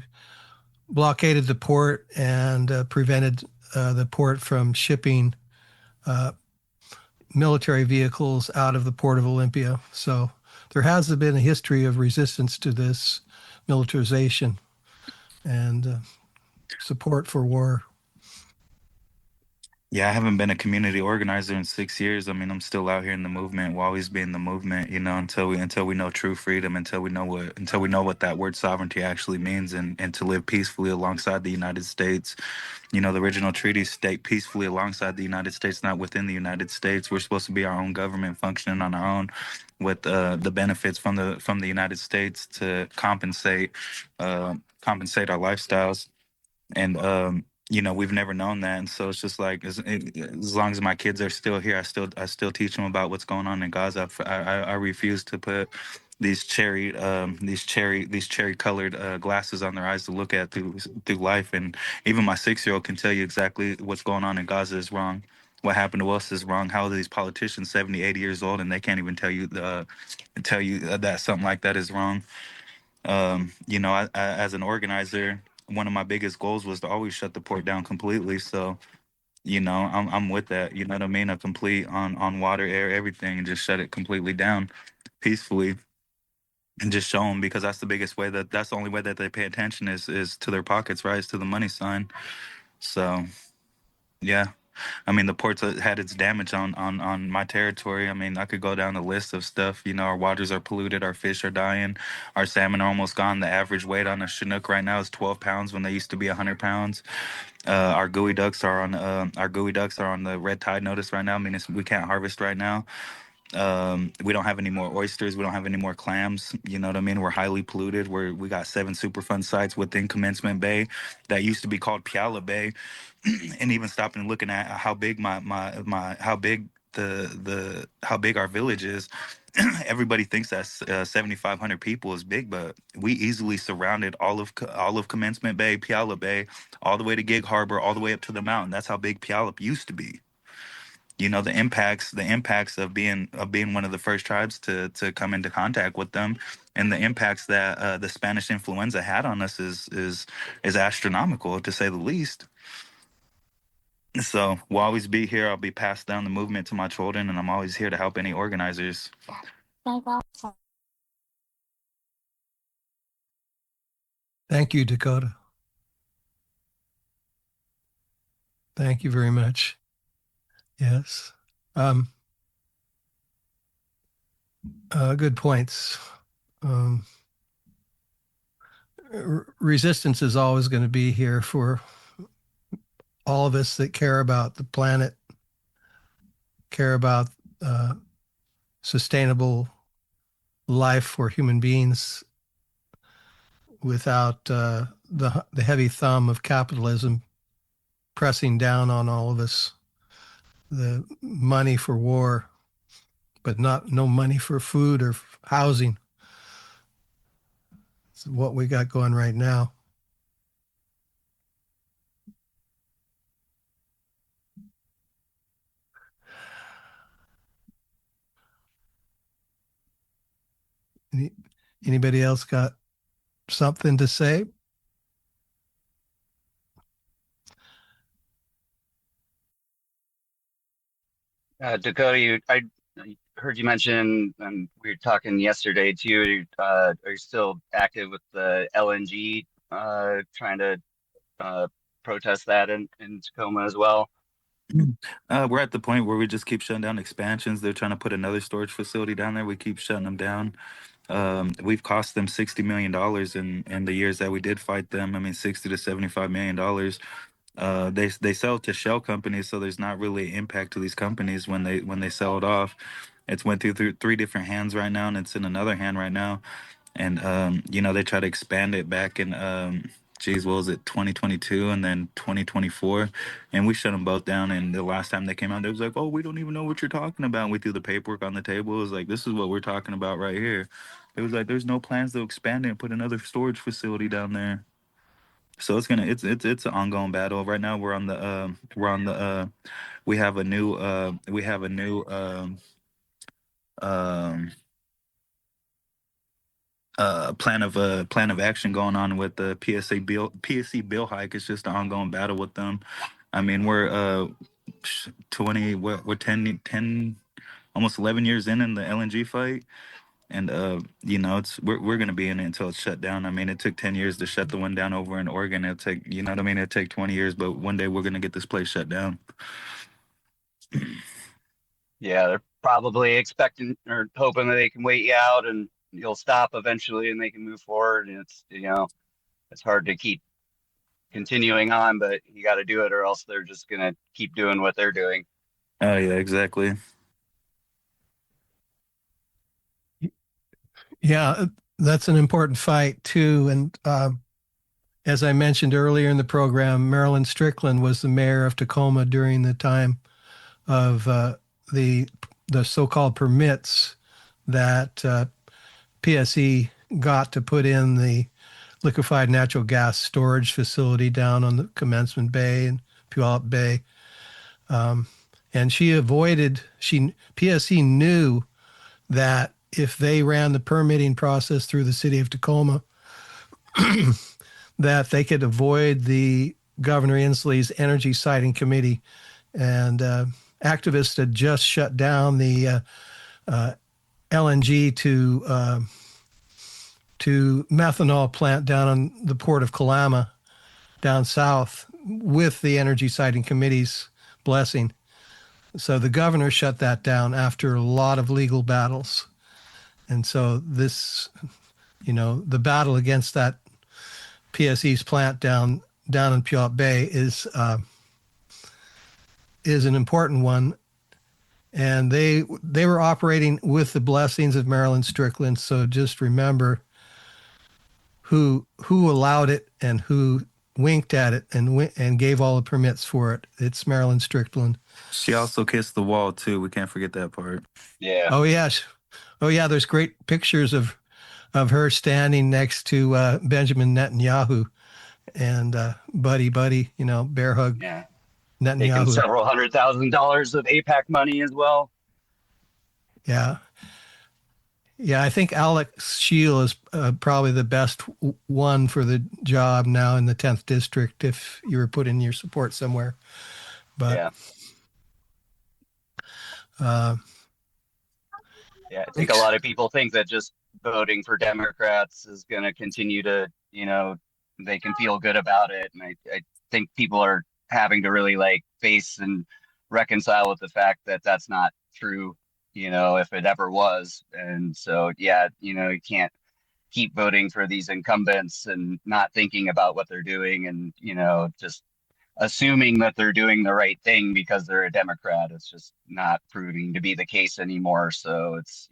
blockaded the port and prevented the port from shipping military vehicles out of the port of Olympia. So there has been a history of resistance to this militarization and support for war. Yeah, I haven't been a community organizer in 6 years. I mean, I'm still out here in the movement. We'll always be in the movement, you know, until we know true freedom, until we know what that word sovereignty actually means, and to live peacefully alongside the United States. You know, the original treaties state peacefully alongside the United States, not within the United States. We're supposed to be our own government, functioning on our own, with the benefits from the United States to compensate our lifestyles. And you know, we've never known that, and so it's just like, as long as my kids are still here, I still teach them about what's going on in Gaza. I refuse to put these cherry colored glasses on their eyes to look at through life. And even my 6-year-old can tell you exactly what's going on in Gaza is wrong. What happened to us is wrong. How are these politicians 70, 80 years old and they can't even tell you that something like that is wrong? You know, as an organizer, one of my biggest goals was to always shut the port down completely. So, you know, I'm with that. You know what I mean? A complete on water, air, everything, and just shut it completely down peacefully, and just show them, because that's the biggest way, that's the only way that they pay attention is to their pockets, right? Is to the money sign. So, yeah. I mean, the port's had its damage on my territory. I mean, I could go down the list of stuff. You know, our waters are polluted, our fish are dying, our salmon are almost gone. The average weight on a Chinook right now is 12 pounds when they used to be 100 pounds. Our gooey ducks are on the red tide notice right now. I mean, we can't harvest right now. We don't have any more oysters. We don't have any more clams. You know what I mean? We're highly polluted. We got 7 Superfund sites within Commencement Bay that used to be called Piala Bay. And even stopping and looking at how big how big our village is. Everybody thinks that 7,500 people is big, but we easily surrounded all of Commencement Bay, Piala Bay, all the way to Gig Harbor, all the way up to the mountain. That's how big Puyallup used to be. You know, the impacts of being one of the first tribes to come into contact with them, and the impacts that the Spanish influenza had on us is astronomical, to say the least. So we'll always be here. I'll be passed down the movement to my children, and I'm always here to help any organizers. Thank you, Dakota. Thank you very much. Yes. Good points. Resistance is always going to be here for all of us that care about the planet, care about sustainable life for human beings without the heavy thumb of capitalism pressing down on all of us. The money for war, but no money for food or housing. It's what we got going right now. Anybody else got something to say? Dakota, I heard you mention, and we were talking yesterday too. Are you still active with the LNG, trying to protest that in Tacoma as well? We're at the point where we just keep shutting down expansions. They're trying to put another storage facility down there. We keep shutting them down. We've cost them $60 million in the years that we did fight them. I mean, $60 to $75 million. They sell to shell companies, so there's not really impact to these companies when they sell it off. It's went through three different hands right now, and it's in another hand right now. And they try to expand it back in what was it, 2022 and then 2024, and we shut them both down. And the last time they came out, they was like, "Oh, we don't even know what you're talking about." And we threw the paperwork on the table. It was like, "This is what we're talking about right here." It was like, "There's no plans to expand it and put another storage facility down there." So it's an ongoing battle right now. We have a new um plan of action going on with the PSC bill hike. It's just an ongoing battle with them. I mean, we're 20 we're 10 almost 11 years in the LNG fight, and we're gonna be in it until it's shut down. I mean, it took 10 years to shut the one down over in Oregon. It'll take, you know what I mean, it'll take 20 years, but one day we're gonna get this place shut down. Yeah, they're probably expecting or hoping that they can wait you out and you'll stop eventually and they can move forward. And it's hard to keep continuing on, but you got to do it or else they're just going to keep doing what they're doing. Oh yeah, exactly. Yeah, that's an important fight too. And as I mentioned earlier in the program, Marilyn Strickland was the mayor of Tacoma during the time of the so-called permits that PSE got to put in the liquefied natural gas storage facility down on the Commencement Bay and Puyallup Bay. And PSE knew that if they ran the permitting process through the city of Tacoma, that they could avoid the Governor Inslee's energy siting committee. And activists had just shut down the LNG to methanol plant down on the port of Kalama down south with the energy siting committee's blessing. So the governor shut that down after a lot of legal battles. And so this, the battle against that PSE's plant down in Puyallup Bay is an important one. And they were operating with the blessings of Marilyn Strickland. So just remember who allowed it and who winked at it and gave all the permits for it. It's Marilyn Strickland. She also kissed the wall too. We can't forget that part. Yeah. Oh yes. Oh yeah. There's great pictures of her standing next to Benjamin Netanyahu and buddy, bear hug. Yeah. Netanyahu. Taking several $100,000 of AIPAC money as well. Yeah. Yeah, I think Alex Scheel is probably the best one for the job now in the 10th district if you were put in your support somewhere. But yeah. I think a lot of people think that just voting for Democrats is going to continue to, they can feel good about it. And I think people are having to really face and reconcile with the fact that that's not true, if it ever was. And so, you can't keep voting for these incumbents and not thinking about what they're doing and, just assuming that they're doing the right thing because they're a Democrat. It's just not proving to be the case anymore. So it's,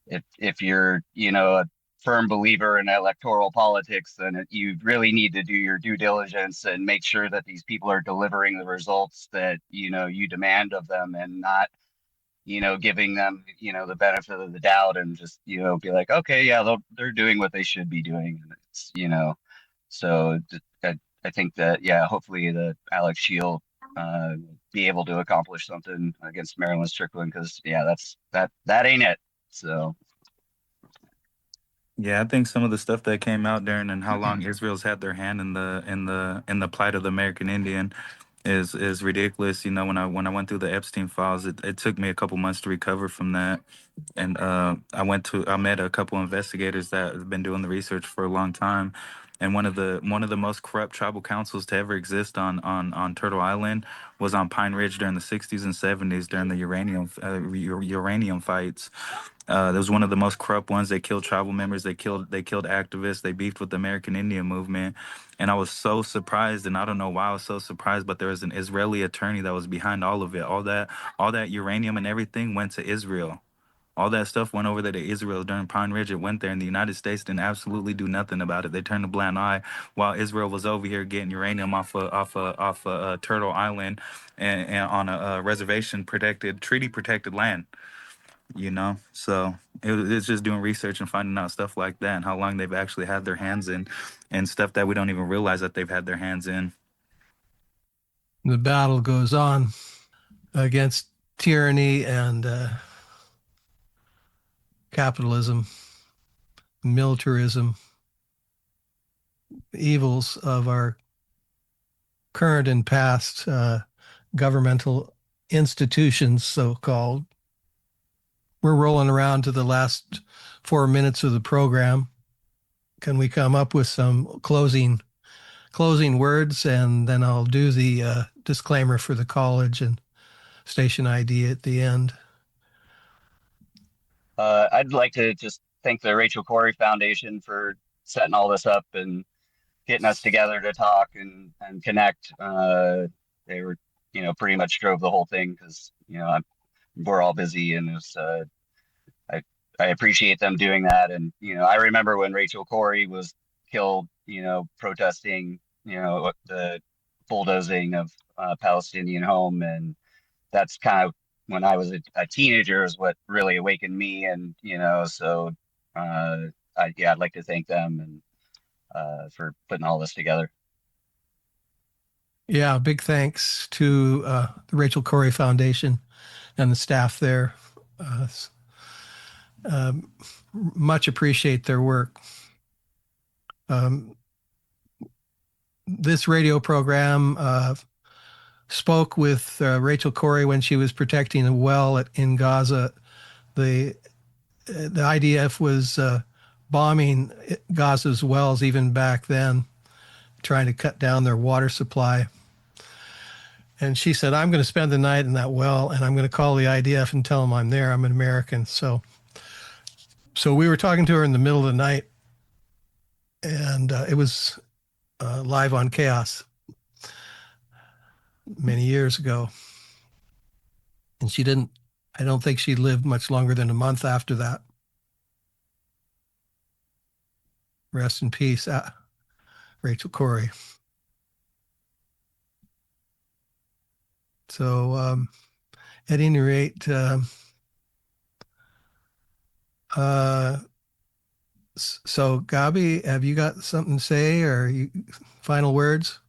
if you're, a firm believer in electoral politics, then you really need to do your due diligence and make sure that these people are delivering the results that, you demand of them and not, giving them, the benefit of the doubt and just, be like, okay, yeah, they're doing what they should be doing. And it's, so I think that, hopefully the Alex Scheel be able to accomplish something against Marilyn Strickland because, that ain't it. So. Yeah, I think some of the stuff that came out during and how long Israel's had their hand in the plight of the American Indian is ridiculous. When I went through the Epstein files, it took me a couple months to recover from that. And I met a couple investigators that have been doing the research for a long time. And one of the most corrupt tribal councils to ever exist on Turtle Island was on Pine Ridge during the 60s and 70s during the uranium fights. That was one of the most corrupt ones. They killed tribal members. They killed activists. They beefed with the American Indian movement. And I was so surprised, and I don't know why I was so surprised, but there was an Israeli attorney that was behind all of it. All that uranium and everything went to Israel. All that stuff went over there to Israel during Pine Ridge. It went there, and the United States didn't absolutely do nothing about it. They turned a blind eye while Israel was over here getting uranium off of Turtle Island, and on a reservation protected, treaty protected land. So it's just doing research and finding out stuff like that, and how long they've actually had their hands in, and stuff that we don't even realize that they've had their hands in. The battle goes on against tyranny and capitalism, militarism, evils of our current and past governmental institutions, so-called. We're rolling around to the last 4 minutes of the program. Can we come up with some closing words, and then I'll do the disclaimer for the college and station ID at the end. I'd like to just thank the Rachel Corrie Foundation for setting all this up and getting us together to talk and connect. They were, pretty much drove the whole thing because, we're all busy, and it was, I appreciate them doing that. And, I remember when Rachel Corrie was killed, protesting, the bulldozing of Palestinian home. And that's kind of when I was a teenager is what really awakened me. And, so I'd like to thank them and for putting all this together. Yeah, big thanks to the Rachel Corrie Foundation and the staff there. Much appreciate their work. This radio program spoke with Rachel Corrie when she was protecting a well in Gaza. The IDF was bombing Gaza's wells even back then, trying to cut down their water supply. And she said, I'm going to spend the night in that well, and I'm going to call the IDF and tell them I'm there. I'm an American. So we were talking to her in the middle of the night, and it was live on KAOS many years ago. And I don't think she lived much longer than a month after that. Rest in peace, Rachel Corrie. So at any rate, so Gabby, have you got something to say, or final words?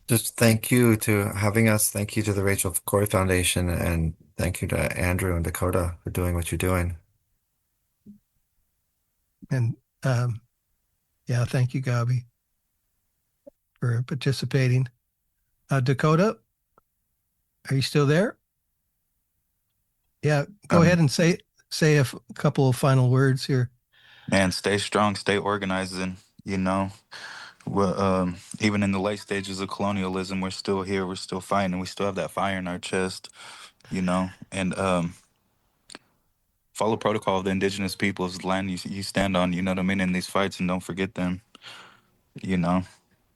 Just thank you to having us. Thank you to the Rachel Corrie Foundation, and thank you to Andrew and Dakota for doing what you're doing. And yeah, thank you, Gabby, for participating. Dakota, are you still there? Yeah, go ahead and say a couple of final words here. Man, stay strong, stay organized, and well, even in the late stages of colonialism, we're still here, we're still fighting, and we still have that fire in our chest, and follow protocol of the indigenous peoples, land you stand on, you know what I mean, in these fights, and don't forget them.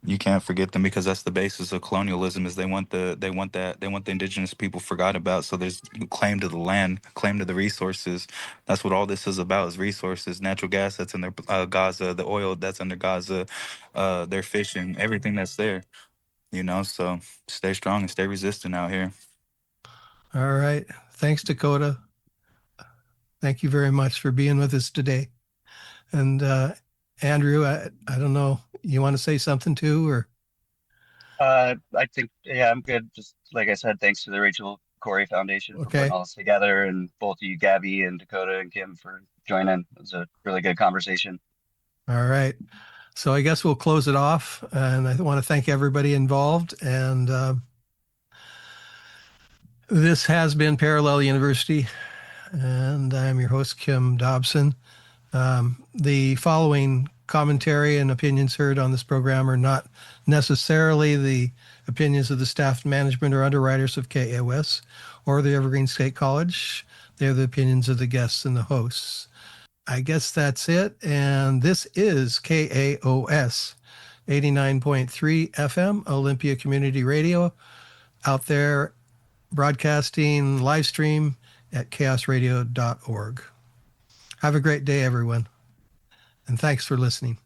You can't forget them, because that's the basis of colonialism. Is they want the indigenous people forgot about. So there's claim to the land, claim to the resources. That's what all this is about, is resources, natural gas that's in their Gaza, the oil that's under Gaza, their fishing, everything that's there. So stay strong and stay resistant out here. All right. Thanks, Dakota. Thank you very much for being with us today. And Andrew, I don't know, you want to say something too, or? I think, yeah, I'm good. Just like I said, thanks to the Rachel Corrie Foundation for putting all this together, and both of you, Gabby and Dakota and Kim, for joining. It was a really good conversation. All right. So I guess we'll close it off, and I want to thank everybody involved. And this has been Parallel University, and I'm your host, Kim Dobson. The following commentary and opinions heard on this program are not necessarily the opinions of the staff, management, or underwriters of KAOS or the Evergreen State College. They're the opinions of the guests and the hosts. I guess that's it. And this is KAOS 89.3 FM, Olympia Community Radio, out there broadcasting live stream at chaosradio.org. Have a great day, everyone. And thanks for listening.